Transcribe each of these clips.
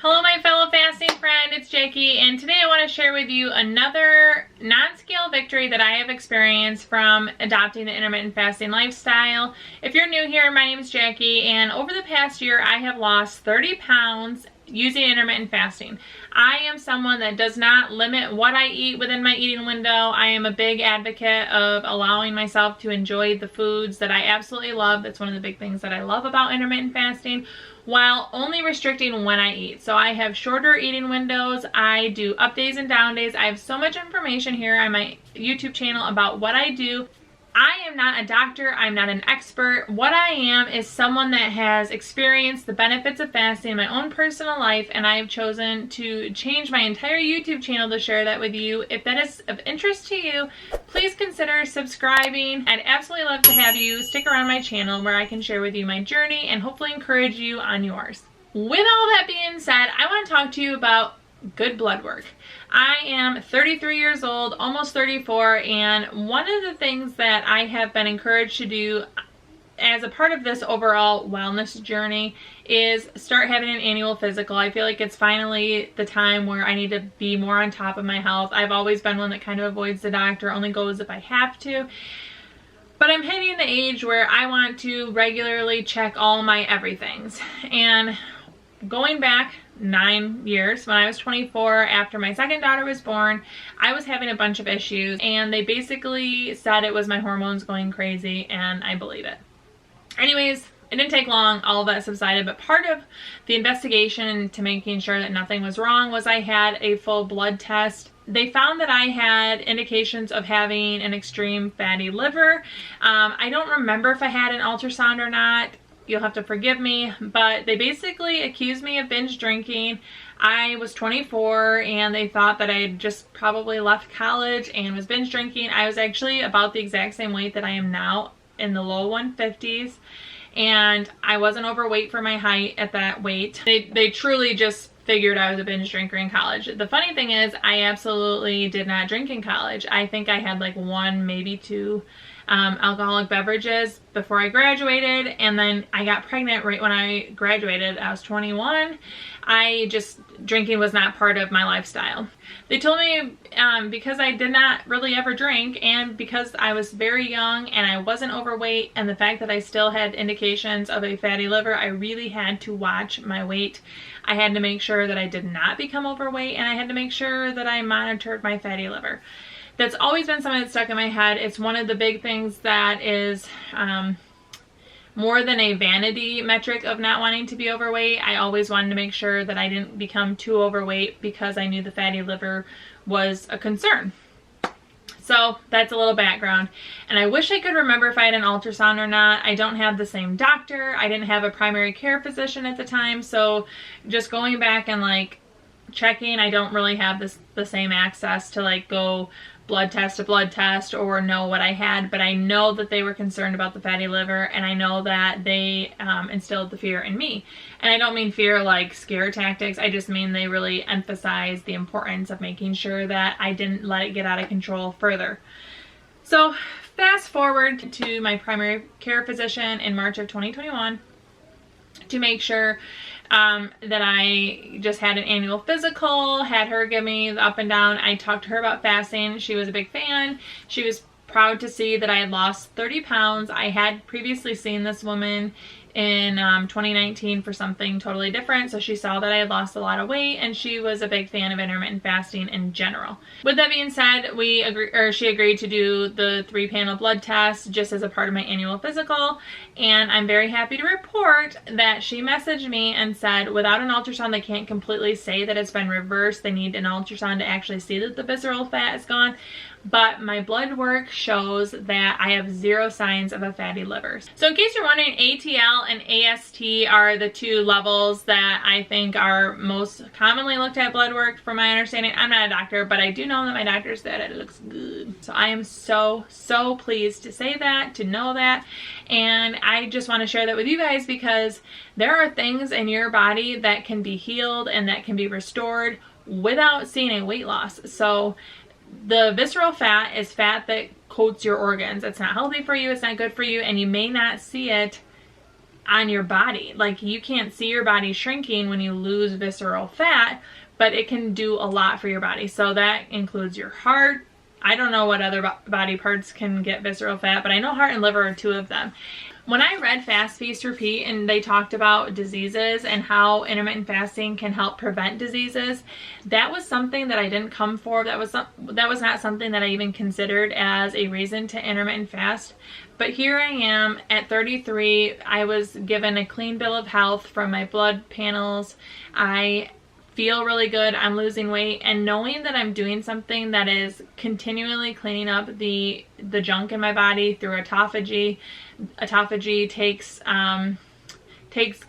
Hello my fellow fasting friend, it's Jackie, and today I want to share with you another non-scale victory that I have experienced from adopting the intermittent fasting lifestyle. If you're new here, my name is Jackie, and over the past year I have lost 30 pounds using intermittent fasting. I am someone that does not limit what I eat within my eating window. I am a big advocate of allowing myself to enjoy the foods that I absolutely love. That's one of the big things that I love about intermittent fasting, while only restricting when I eat. So I have shorter eating windows. I do up days and down days. I have so much information here on my YouTube channel about what I do. I am not a doctor. I'm not an expert. What I am is someone that has experienced the benefits of fasting in my own personal life, and I have chosen to change my entire YouTube channel to share that with you. If that is of interest to you, please consider subscribing. I'd absolutely love to have you stick around my channel where I can share with you my journey and hopefully encourage you on yours. With all that being said, I want to talk to you about good blood work. I am 33 years old, almost 34, and one of the things that I have been encouraged to do as a part of this overall wellness journey is start having an annual physical. I feel like it's finally the time where I need to be more on top of my health. I've always been one that kind of avoids the doctor, only goes if I have to. But I'm hitting the age where I want to regularly check all my everythings. And going back 9 years, when I was 24, after my second daughter was born, I was having a bunch of issues, and they basically said it was my hormones going crazy, and I believe it. Anyways, it didn't take long, all of that subsided, but part of the investigation to making sure that nothing was wrong was I had a full blood test. They found that I had indications of having an extreme fatty liver. I don't remember if I had an ultrasound or not. You'll have to forgive me, but they basically accused me of binge drinking. I was 24 and they thought that I had just probably left college and was binge drinking. I was actually about the exact same weight that I am now, in the low 150s, and I wasn't overweight for my height at that weight. They truly just figured I was a binge drinker in college. The funny thing is, I absolutely did not drink in college. I think I had like one, maybe two alcoholic beverages before I graduated, and then I got pregnant right when I graduated. I was 21. Drinking was not part of my lifestyle. They told me because I did not really ever drink, and because I was very young and I wasn't overweight, and the fact that I still had indications of a fatty liver, I really had to watch my weight. I had to make sure that I did not become overweight, and I had to make sure that I monitored my fatty liver. That's always been something that stuck in my head. It's one of the big things that is more than a vanity metric of not wanting to be overweight. I always wanted to make sure that I didn't become too overweight because I knew the fatty liver was a concern. So that's a little background. And I wish I could remember if I had an ultrasound or not. I don't have the same doctor. I didn't have a primary care physician at the time. So just going back and like checking, I don't really have the same access to like go blood test to blood test or know what I had, but I know that they were concerned about the fatty liver, and I know that they instilled the fear in me. And I don't mean fear like scare tactics. I just mean they really emphasized the importance of making sure that I didn't let it get out of control further. So fast forward to my primary care physician in March of 2021 to make sure that I just had an annual physical, had her give me the up and down. I talked to her about fasting. She was a big fan. She was proud to see that I had lost 30 pounds. I had previously seen this woman in 2019 for something totally different, so she saw that I had lost a lot of weight, and she was a big fan of intermittent fasting in general. With that being said, she agreed to do the 3-panel blood test just as a part of my annual physical, and I'm very happy to report that she messaged me and said without an ultrasound they can't completely say that it's been reversed. They need an ultrasound to actually see that the visceral fat is gone. But my blood work shows that I have 0 signs of a fatty liver. So in case you're wondering, ATL and AST are the 2 levels that I think are most commonly looked at blood work from my understanding. I'm not a doctor, but I do know that my doctor said it looks good. So I am so pleased to say that, to know that. And I just want to share that with you guys because there are things in your body that can be healed and that can be restored without seeing a weight loss. So the visceral fat is fat that coats your organs. It's not healthy for you, it's not good for you, and you may not see it on your body. Like, you can't see your body shrinking when you lose visceral fat, but it can do a lot for your body. So that includes your heart. I don't know what other body parts can get visceral fat, but I know heart and liver are two of them. When I read Fast, Feast, Repeat, and they talked about diseases and how intermittent fasting can help prevent diseases, that was something that I didn't come for. That was not something that I even considered as a reason to intermittent fast. But here I am at 33. I was given a clean bill of health from my blood panels. I feel really good. I'm losing weight, and knowing that I'm doing something that is continually cleaning up the junk in my body through autophagy. Autophagy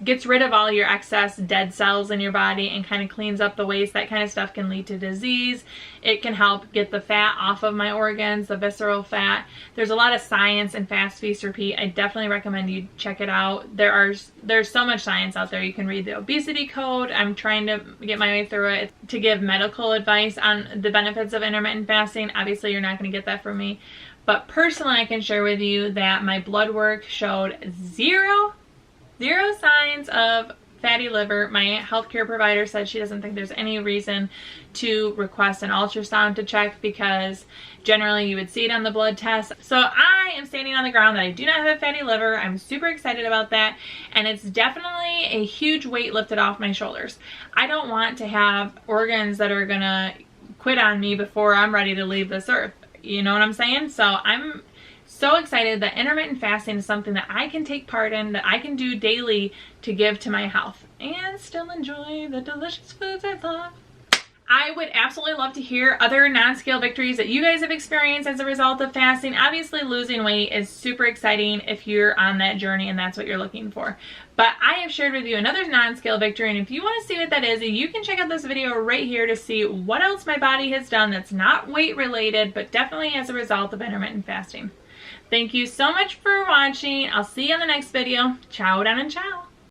gets rid of all your excess dead cells in your body and kind of cleans up the waste. That kind of stuff can lead to disease. It can help get the fat off of my organs, the visceral fat. There's a lot of science in Fast, Feast, Repeat. I definitely recommend you check it out. There's so much science out there. You can read the obesity code. I'm trying to get my way through it to give medical advice on the benefits of intermittent fasting. Obviously, you're not going to get that from me. But personally, I can share with you that my blood work showed zero signs of fatty liver. My healthcare provider said she doesn't think there's any reason to request an ultrasound to check, because generally you would see it on the blood test. So I am standing on the ground that I do not have a fatty liver. I'm super excited about that, and it's definitely a huge weight lifted off my shoulders. I don't want to have organs that are gonna quit on me before I'm ready to leave this earth. You know what I'm saying? So I'm so excited that intermittent fasting is something that I can take part in, that I can do daily to give to my health and still enjoy the delicious foods I love. I would absolutely love to hear other non-scale victories that you guys have experienced as a result of fasting. Obviously, losing weight is super exciting if you're on that journey and that's what you're looking for. But I have shared with you another non-scale victory, and if you want to see what that is, you can check out this video right here to see what else my body has done that's not weight related, but definitely as a result of intermittent fasting. Thank you so much for watching. I'll see you on the next video. Ciao down and ciao.